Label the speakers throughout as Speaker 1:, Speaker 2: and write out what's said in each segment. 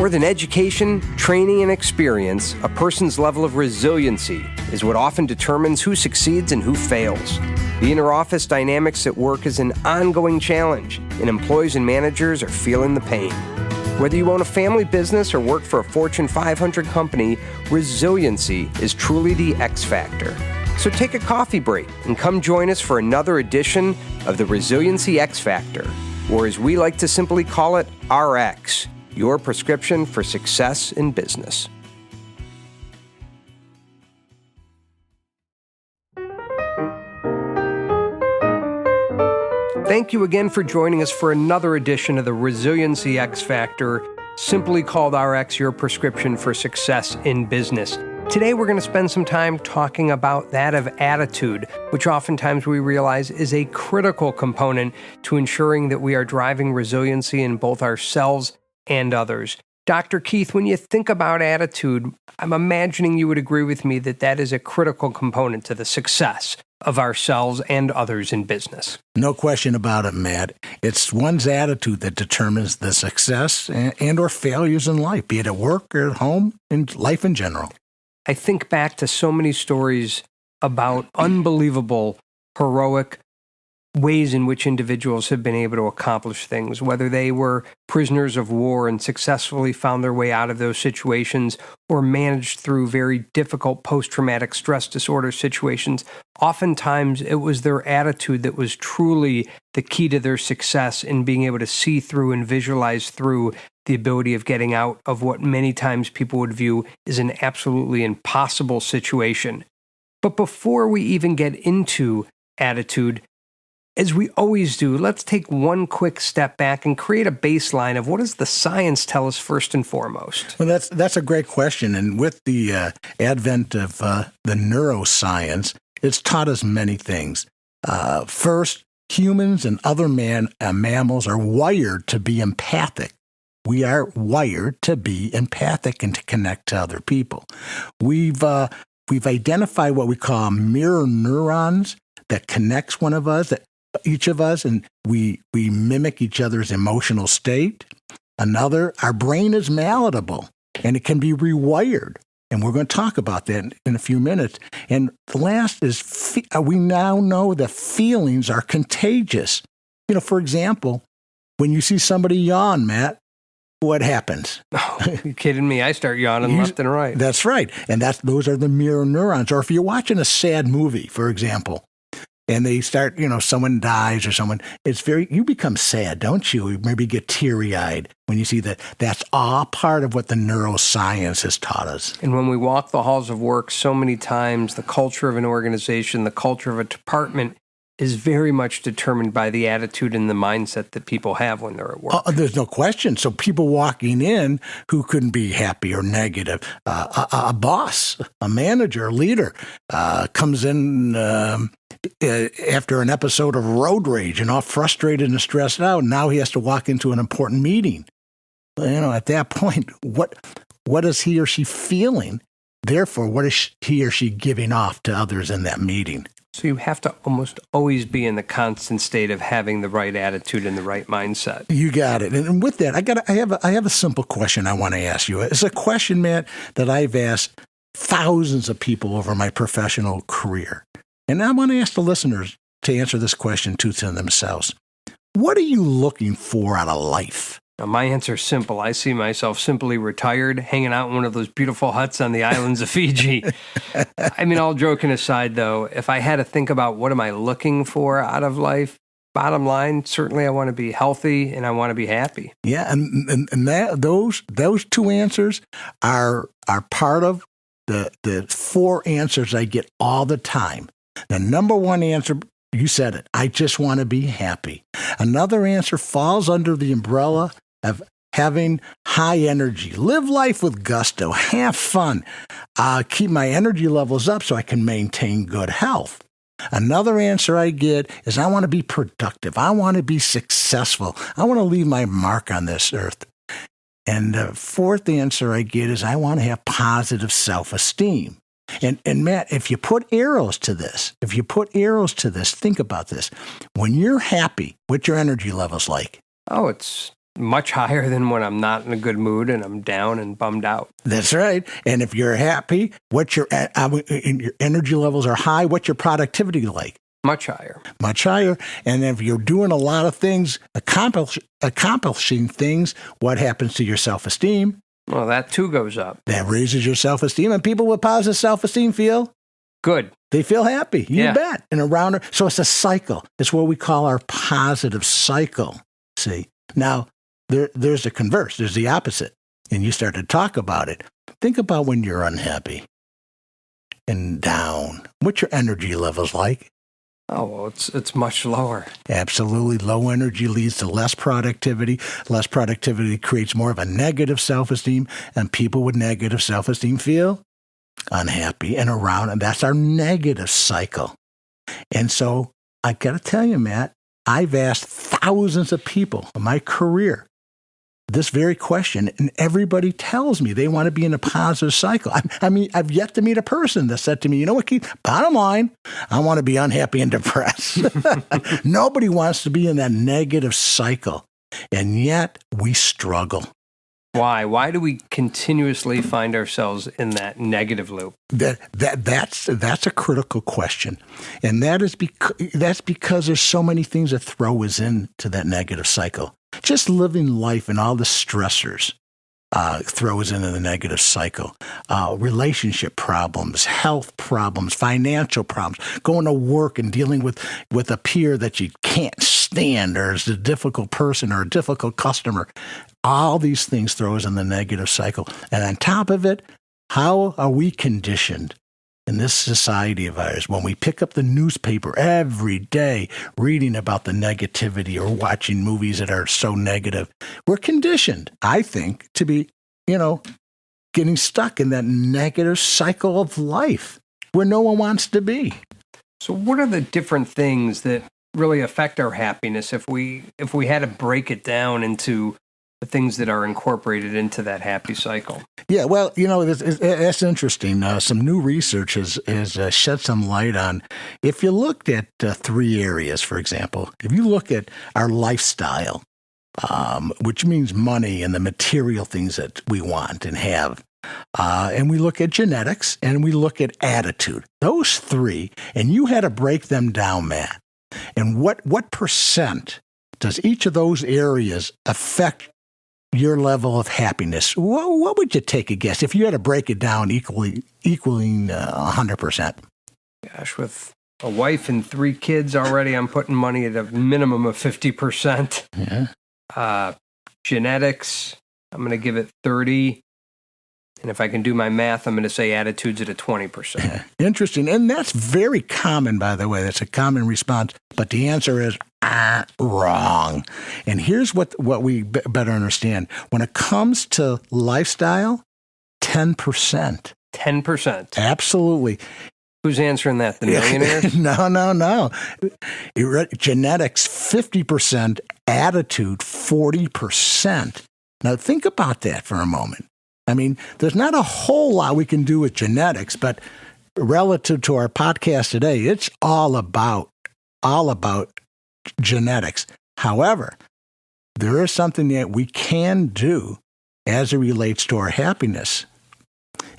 Speaker 1: More than education, training, and experience, a person's level of resiliency is what often determines who succeeds and who fails. The inter-office dynamics at work is an ongoing challenge, and employees and managers are feeling the pain. Whether you own a family business or work for a Fortune 500 company, resiliency is truly the X factor. So take a coffee break and come join us for another edition of the Resiliency X Factor, or as we like to simply call it, RX, your prescription for success in business. Thank you again for joining us for another edition of the Resiliency X Factor, simply called RX, your prescription for success in business. Today we're going to spend some time talking about that of attitude, which oftentimes we realize is a critical component to ensuring that we are driving resiliency in both ourselves and others. Dr. Keith, when you think about attitude, I'm imagining you would agree with me that that is a critical component to the success of ourselves and others in business.
Speaker 2: No question about it, Matt. It's one's attitude that determines the success and or failures in life, be it at work or at home, in life in general.
Speaker 1: I think back to so many stories about unbelievable, heroic ways in which individuals have been able to accomplish things, whether they were prisoners of war and successfully found their way out of those situations or managed through very difficult post-traumatic stress disorder situations. Oftentimes, it was their attitude that was truly the key to their success in being able to see through and visualize through the ability of getting out of what many times people would view as an absolutely impossible situation. But before we even get into attitude, as we always do, let's take one quick step back and create a baseline of what does the science tell us first and foremost?
Speaker 2: Well, that's a great question. And with the advent of the neuroscience, it's taught us many things. First, humans and other mammals are wired to be empathic. We are wired to be empathic and to connect to other people. We've identified what we call mirror neurons that connects each of us, and we mimic each other's emotional state. Another, our brain is malleable, and it can be rewired. And we're going to talk about that in a few minutes. And the last is we now know that feelings are contagious. For example, when you see somebody yawn, Matt, what happens?
Speaker 1: Oh, you kidding me? I start yawning left and right.
Speaker 2: That's right. And those are the mirror neurons. Or if you're watching a sad movie, for example, and they start, someone dies or someone, you become sad, don't you? You maybe get teary-eyed when you see that. That's all part of what the neuroscience has taught us.
Speaker 1: And when we walk the halls of work, so many times the culture of an organization, the culture of a department is very much determined by the attitude and the mindset that people have when they're at work.
Speaker 2: There's no question. So people walking in who couldn't be happy or negative, a boss, a manager, a leader comes in after an episode of road rage and all frustrated and stressed out. Now he has to walk into an important meeting. At that point, what is he or she feeling? Therefore, what is he or she giving off to others in that meeting?
Speaker 1: So you have to almost always be in the constant state of having the right attitude and the right mindset.
Speaker 2: You got it. And with that, I have a simple question I want to ask you. It's a question, Matt, that I've asked thousands of people over my professional career. And I want to ask the listeners to answer this question to themselves. What are you looking for out of life?
Speaker 1: Now, my answer is simple. I see myself simply retired, hanging out in one of those beautiful huts on the islands of Fiji. All joking aside, though, if I had to think about what am I looking for out of life, bottom line, certainly I want to be healthy and I want to be happy.
Speaker 2: Yeah, and those two answers are part of the four answers I get all the time. The number one answer, you said it, I just want to be happy. Another answer falls under the umbrella of having high energy. Live life with gusto. Have fun. Keep my energy levels up so I can maintain good health. Another answer I get is I want to be productive. I want to be successful. I want to leave my mark on this earth. And the fourth answer I get is I want to have positive self-esteem. And Matt, if you put arrows to this, think about this. When you're happy, what's your energy levels like?
Speaker 1: Oh, it's much higher than when I'm not in a good mood and I'm down and bummed out.
Speaker 2: That's right. And if you're happy, your energy levels are high, what's your productivity like?
Speaker 1: Much higher.
Speaker 2: Much higher. And if you're doing a lot of things, accomplishing things, what happens to your self-esteem?
Speaker 1: Well, that too goes up.
Speaker 2: That raises your self-esteem. And people with positive self-esteem feel
Speaker 1: good.
Speaker 2: They feel happy. You
Speaker 1: Yeah.
Speaker 2: bet. And around, so it's a cycle. It's what we call our positive cycle. See? Now, there's the converse. There's the opposite. And you start to talk about it. Think about when you're unhappy and down. What's your energy levels like?
Speaker 1: Oh, well, it's much lower.
Speaker 2: Absolutely. Low energy leads to less productivity. Less productivity creates more of a negative self-esteem, and people with negative self-esteem feel unhappy and around, and that's our negative cycle. And so I got to tell you, Matt, I've asked thousands of people in my career this very question, and everybody tells me they want to be in a positive cycle. I mean, I've yet to meet a person that said to me, you know what, Keith, bottom line, I want to be unhappy and depressed. Nobody wants to be in that negative cycle, and yet we struggle.
Speaker 1: Why? Why do we continuously find ourselves in that negative loop?
Speaker 2: That's a critical question, and that's because there's so many things that throw us into that negative cycle. Just living life and all the stressors throw us into the negative cycle. Relationship problems, health problems, financial problems, going to work and dealing with a peer that you can't stand, or is a difficult person or a difficult customer. All these things throw us in the negative cycle. And on top of it, how are we conditioned in this society of ours when we pick up the newspaper every day reading about the negativity or watching movies that are so negative? We're conditioned, I think, to be, getting stuck in that negative cycle of life where no one wants to be.
Speaker 1: So what are the different things that really affect our happiness if we had to break it down into the things that are incorporated into that happy cycle?
Speaker 2: Yeah, well, that's interesting. Some new research has shed some light on, if you looked at three areas, for example, if you look at our lifestyle, which means money and the material things that we want and have, and we look at genetics and we look at attitude, those three, and you had to break them down, Matt. And what percent does each of those areas affect your level of happiness? What would you take a guess if you had to break it down equaling 100%?
Speaker 1: Gosh, with a wife and 3 kids already, I'm putting money at a minimum of 50%.
Speaker 2: Yeah.
Speaker 1: Genetics, I'm going to give it 30. And if I can do my math, I'm going to say attitudes at a 20%.
Speaker 2: Yeah. Interesting. And that's very common, by the way. That's a common response. But the answer is wrong. And here's what we better understand. When it comes to lifestyle, 10%.
Speaker 1: 10%.
Speaker 2: Absolutely.
Speaker 1: Who's answering that? The millionaires?
Speaker 2: No. Genetics, 50%. Attitude, 40%. Now, think about that for a moment. I mean, there's not a whole lot we can do with genetics, but relative to our podcast today, it's all about genetics. However, there is something that we can do as it relates to our happiness.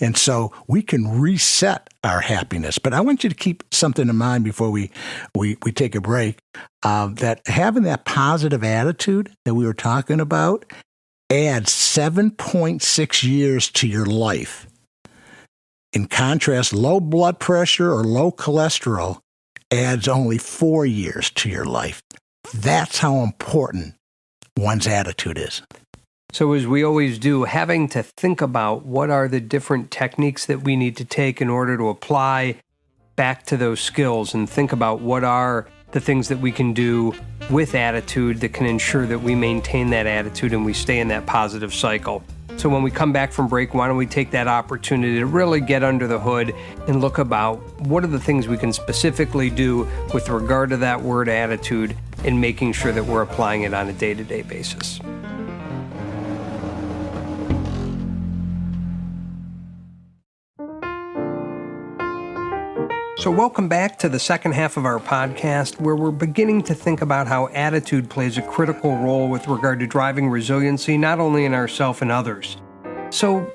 Speaker 2: And so we can reset our happiness. But I want you to keep something in mind before we take a break, that having that positive attitude that we were talking about adds 7.6 years to your life. In contrast, low blood pressure or low cholesterol adds only 4 years to your life. That's how important one's attitude is.
Speaker 1: So as we always do, having to think about what are the different techniques that we need to take in order to apply back to those skills, and think about what are the things that we can do with attitude that can ensure that we maintain that attitude and we stay in that positive cycle. So when we come back from break, why don't we take that opportunity to really get under the hood and look about what are the things we can specifically do with regard to that word attitude, and making sure that we're applying it on a day-to-day basis. So So welcome back to the second half of our podcast, where we're beginning to think about how attitude plays a critical role with regard to driving resiliency, not only in ourselves and others. So,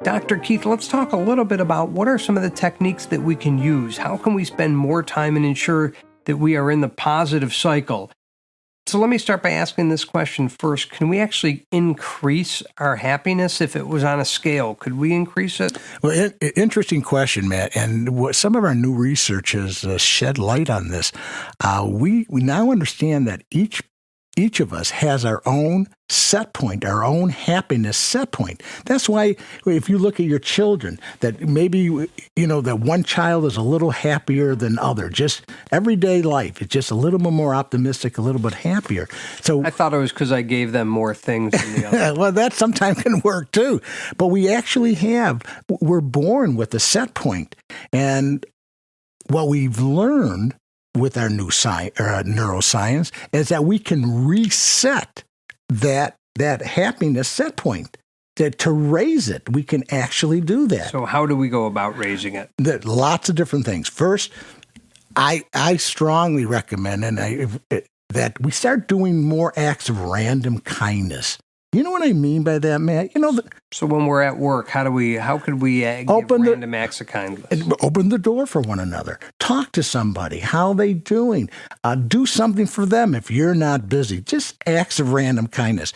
Speaker 1: Dr. Keith, let's talk a little bit about what are some of the techniques that we can use. How can we spend more time and ensure that we are in the positive cycle? So let me start by asking this question first. Can we actually increase our happiness if it was on a scale? Could we increase it?
Speaker 2: Well, interesting question, Matt. And what some of our new research has shed light on this. We now understand that each of us has our own set point, our own happiness set point. That's why if you look at your children, that maybe, that one child is a little happier than other, just everyday life. It's just a little bit more optimistic, a little bit happier. So
Speaker 1: I thought it was because I gave them more things than the other.
Speaker 2: Well, that sometimes can work too. But we actually we're born with a set point. And what we've learned with our new neuroscience is that we can reset that happiness set point. To raise it, we can actually do that.
Speaker 1: So how do we go about raising it?
Speaker 2: Lots of different things. First, I strongly recommend that we start doing more acts of random kindness. You know what I mean by that, Matt?
Speaker 1: So when we're at work, how could we give random acts of kindness?
Speaker 2: Open the door for one another. Talk to somebody. How are they doing? Do something for them if you're not busy. Just acts of random kindness.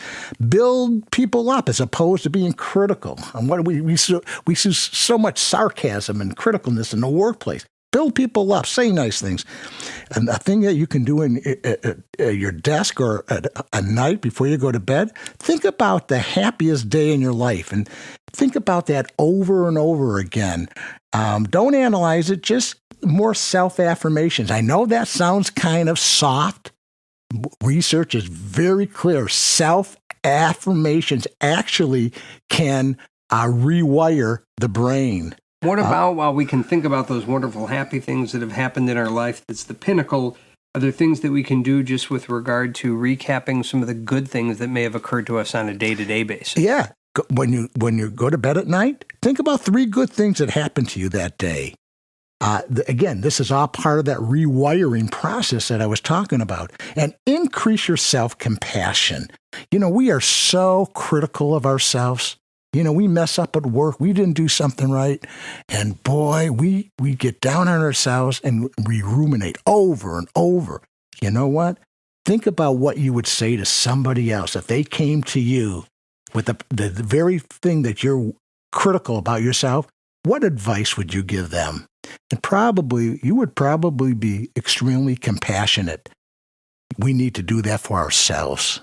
Speaker 2: Build people up as opposed to being critical. And what we see so much sarcasm and criticalness in the workplace. Build people up. Say nice things. And a thing that you can do in your desk or at night before you go to bed, think about the happiest day in your life and think about that over and over again. Don't analyze it, just more self-affirmations. I know that sounds kind of soft. Research is very clear. Self-affirmations actually can rewire the brain.
Speaker 1: What about, while we can think about those wonderful, happy things that have happened in our life, that's the pinnacle, are there things that we can do just with regard to recapping some of the good things that may have occurred to us on a day-to-day basis?
Speaker 2: Yeah. When you go to bed at night, think about 3 good things that happened to you that day. Again, this is all part of that rewiring process that I was talking about. And increase your self-compassion. We are so critical of ourselves. We mess up at work. We didn't do something right. And boy, we get down on ourselves and we ruminate over and over. You know what? Think about what you would say to somebody else if they came to you with the very thing that you're critical about yourself. What advice would you give them? And you would probably be extremely compassionate. We need to do that for ourselves.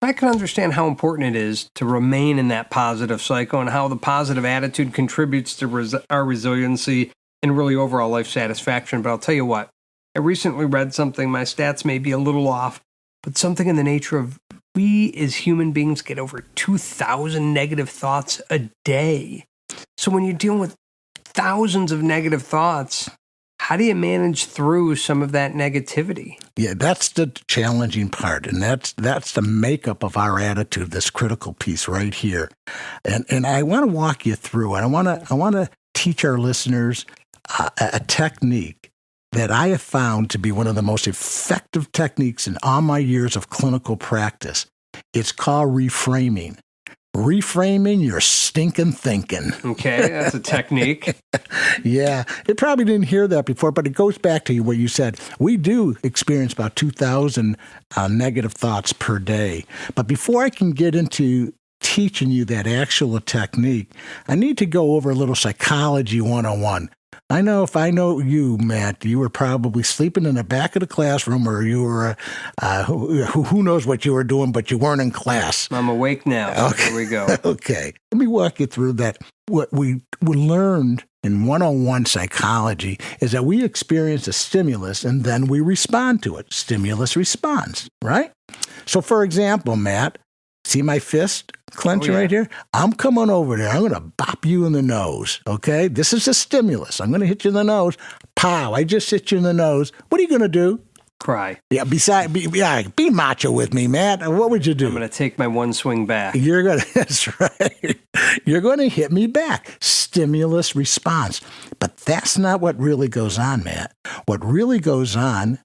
Speaker 1: I can understand how important it is to remain in that positive cycle and how the positive attitude contributes to our resiliency and really overall life satisfaction. But I'll tell you what, I recently read something, my stats may be a little off, but something in the nature of we as human beings get over 2,000 negative thoughts a day. So when you're dealing with thousands of negative thoughts, how do you manage through some of that negativity?
Speaker 2: Yeah, that's the challenging part, and that's the makeup of our attitude, this critical piece right here. And I want to walk you through, and I want to teach our listeners a technique that I have found to be one of the most effective techniques in all my years of clinical practice. It's called reframing. Reframing your stinking thinking.
Speaker 1: Okay, that's a technique.
Speaker 2: Yeah, it probably didn't hear that before, but it goes back to what you said. We do experience about 2,000 negative thoughts per day. But before I can get into teaching you that actual technique, I need to go over a little psychology 101. If I know you, Matt, you were probably sleeping in the back of the classroom, or you were, who knows what you were doing, but you weren't in class.
Speaker 1: I'm awake now. Okay. Here we go.
Speaker 2: Okay. Let me walk you through that. What we learned in 101 psychology is that we experience a stimulus and then we respond to it. Stimulus response, right? So, for example, Matt, see my fist clenching right here? I'm coming over there. I'm going to bop you in the nose, okay? This is a stimulus. I'm going to hit you in the nose. Pow, I just hit you in the nose. What are you going to do?
Speaker 1: Cry.
Speaker 2: Yeah, be macho with me, Matt. What would you do?
Speaker 1: I'm going to take my one swing back.
Speaker 2: That's right. You're going to hit me back. Stimulus response. But that's not what really goes on, Matt. What really goes on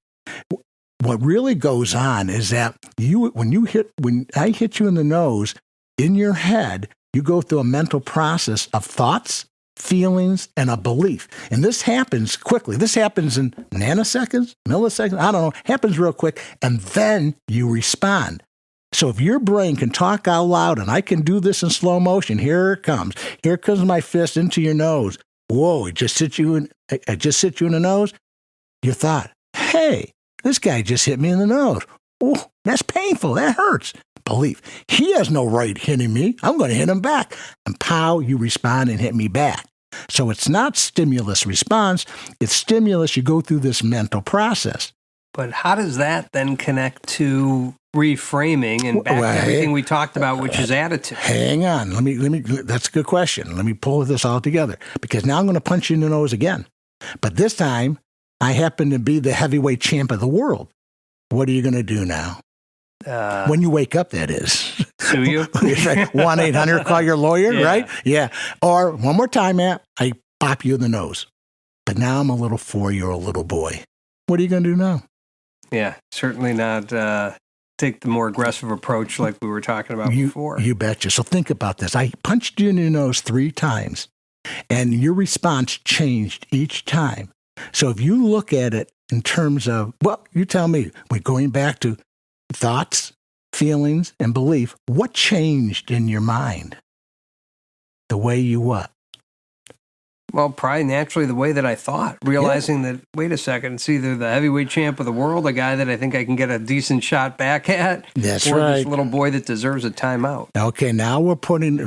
Speaker 2: is that when I hit you in the nose, in your head, you go through a mental process of thoughts, feelings, and a belief. And this happens quickly. This happens in nanoseconds, milliseconds, I don't know, happens real quick, and then you respond. So if your brain can talk out loud, and I can do this in slow motion, here it comes. Here comes my fist into your nose. Whoa, it just hit you in the nose. You thought, hey, this guy just hit me in the nose. Oh, that's painful. That hurts. Belief. He has no right hitting me. I'm going to hit him back. And pow, you respond and hit me back. So it's not stimulus response. It's stimulus. You go through this mental process.
Speaker 1: But how does that then connect to reframing and back to everything we talked about, which is attitude?
Speaker 2: Hang on. Let me. That's a good question. Let me pull this all together, because now I'm going to punch you in the nose again. But this time, I happen to be the heavyweight champ of the world. What are you going to do now? When you wake up, that is.
Speaker 1: Sue you?
Speaker 2: 1-800, call your lawyer, right? Yeah. Or one more time, Matt, I pop you in the nose. But now I'm a little 4-year-old little boy. What are you going to do now?
Speaker 1: Yeah, certainly not take the more aggressive approach like we were talking about before.
Speaker 2: You betcha. So think about this. I punched you in your nose 3 times, and your response changed each time. So if you look at it in terms of, well, you tell me, we're going back to thoughts, feelings, and belief, what changed in your mind? The way you what?
Speaker 1: Well, probably naturally the way that I thought, realizing that, wait a second, it's either the heavyweight champ of the world, a guy that I think I can get a decent shot back at,
Speaker 2: that's
Speaker 1: or
Speaker 2: right,
Speaker 1: this little boy that deserves a timeout.
Speaker 2: Okay, now we're going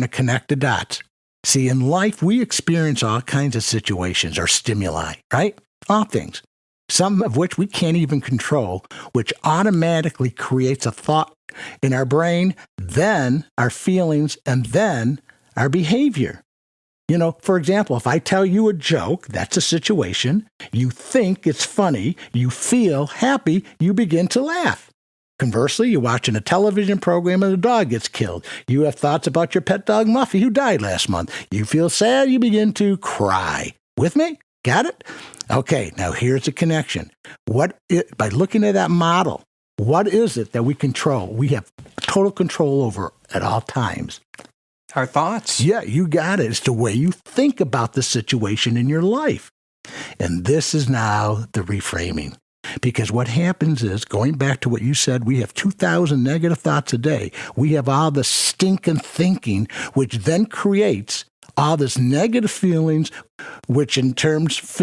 Speaker 2: to connect the dots. See, in life, we experience all kinds of situations or stimuli, right? All things, some of which we can't even control, which automatically creates a thought in our brain, then our feelings, and then our behavior. You know, for example, if I tell you a joke, that's a situation. You think it's funny. You feel happy. You begin to laugh. Conversely, you're watching a television program and a dog gets killed. You have thoughts about your pet dog, Muffy, who died last month. You feel sad. You begin to cry. With me? Got it? Okay, now here's the connection. By looking at that model, what is it that we control? We have total control over at all times.
Speaker 1: Our thoughts.
Speaker 2: Yeah, you got it. It's the way you think about the situation in your life. And this is now the reframing. Because what happens is, going back to what you said, we have 2,000 negative thoughts a day. We have all the stinking thinking, which then creates all this negative feelings, which in terms,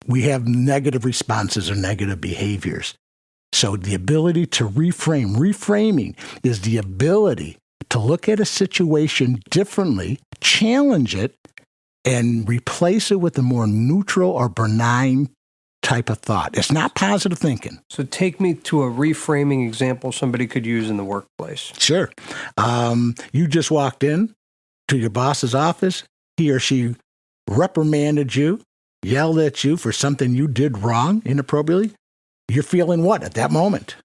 Speaker 2: we have negative responses or negative behaviors. So the ability to reframing is the ability to look at a situation differently, challenge it, and replace it with a more neutral or benign type of thought. It's not positive thinking.
Speaker 1: So take me to a reframing example somebody could use in the workplace.
Speaker 2: Sure. You just walked in to your boss's office. He or she reprimanded you, yelled at you for something you did wrong, inappropriately. You're feeling what at that moment?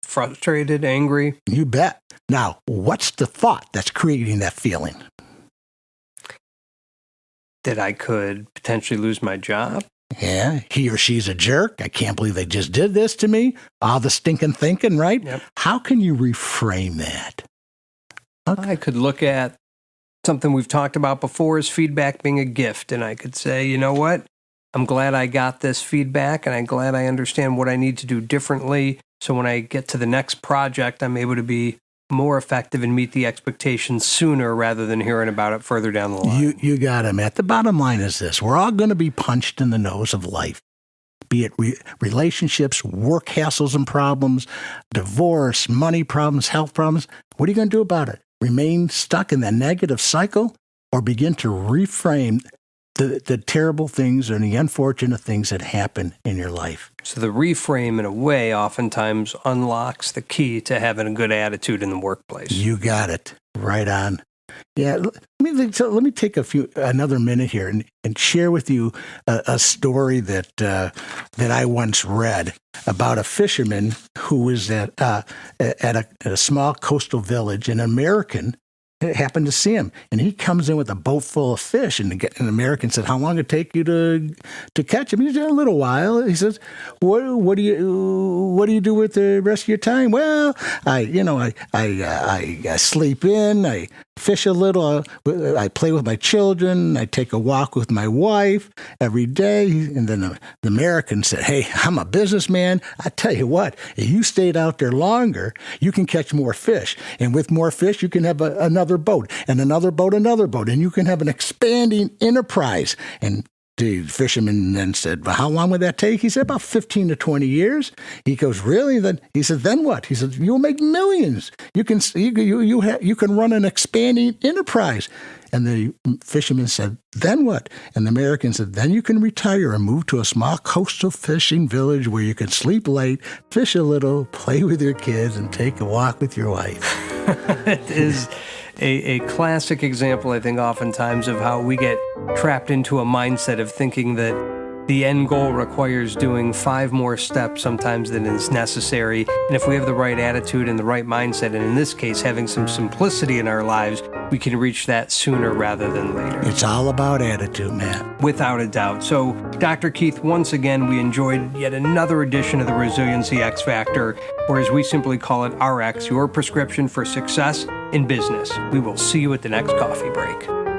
Speaker 1: Frustrated, angry.
Speaker 2: You bet. Now, what's the thought that's creating that feeling?
Speaker 1: That I could potentially lose my job.
Speaker 2: Yeah, he or she's a jerk. I can't believe they just did this to me. All the stinking thinking, right?
Speaker 1: Yep.
Speaker 2: How can you reframe that?
Speaker 1: Okay. I could look at something we've talked about before as feedback being a gift. And I could say, you know what? I'm glad I got this feedback, and I'm glad I understand what I need to do differently. So when I get to the next project, I'm able to be more effective and meet the expectations sooner rather than hearing about it further down the line.
Speaker 2: You got it, Matt. The bottom line is this. We're all going to be punched in the nose of life, be it relationships, work hassles and problems, divorce, money problems, health problems. What are you going to do about it? Remain stuck in that negative cycle, or begin to reframe the terrible things and the unfortunate things that happen in your life?
Speaker 1: So the reframe, in a way, oftentimes unlocks the key to having a good attitude in the workplace.
Speaker 2: You got it. Right on. Yeah, let me take another minute here and share with you a story that I once read about a fisherman who was at a small coastal village. An American happened to see him, and he comes in with a boat full of fish, and an American said, "How long did it take you to catch him?" He said, "A little while." He says, "What do you do with the rest of your time?" "Well, I sleep in, I fish a little, I play with my children, I take a walk with my wife every day." And then the American said, "Hey, I'm a businessman. I tell you what, if you stayed out there longer, you can catch more fish. And with more fish, you can have another boat, and another boat, and you can have an expanding enterprise." And the fisherman then said, "Well, how long would that take?" He said, "About 15 to 20 years. He goes, "Really?" Then he said, "Then what?" He said, "You'll make millions. You can run an expanding enterprise." And the fisherman said, "Then what?" And the American said, "Then you can retire and move to a small coastal fishing village where you can sleep late, fish a little, play with your kids, and take a walk with your wife."
Speaker 1: It is a classic example, I think, oftentimes of how we get trapped into a mindset of thinking that the end goal requires doing 5 more steps sometimes than is necessary. And if we have the right attitude and the right mindset, and in this case, having some simplicity in our lives, we can reach that sooner rather than later.
Speaker 2: It's all about attitude, man.
Speaker 1: Without a doubt. So, Dr. Keith, once again, we enjoyed yet another edition of the Resiliency X Factor, or as we simply call it, RX, your prescription for success in business. We will see you at the next coffee break.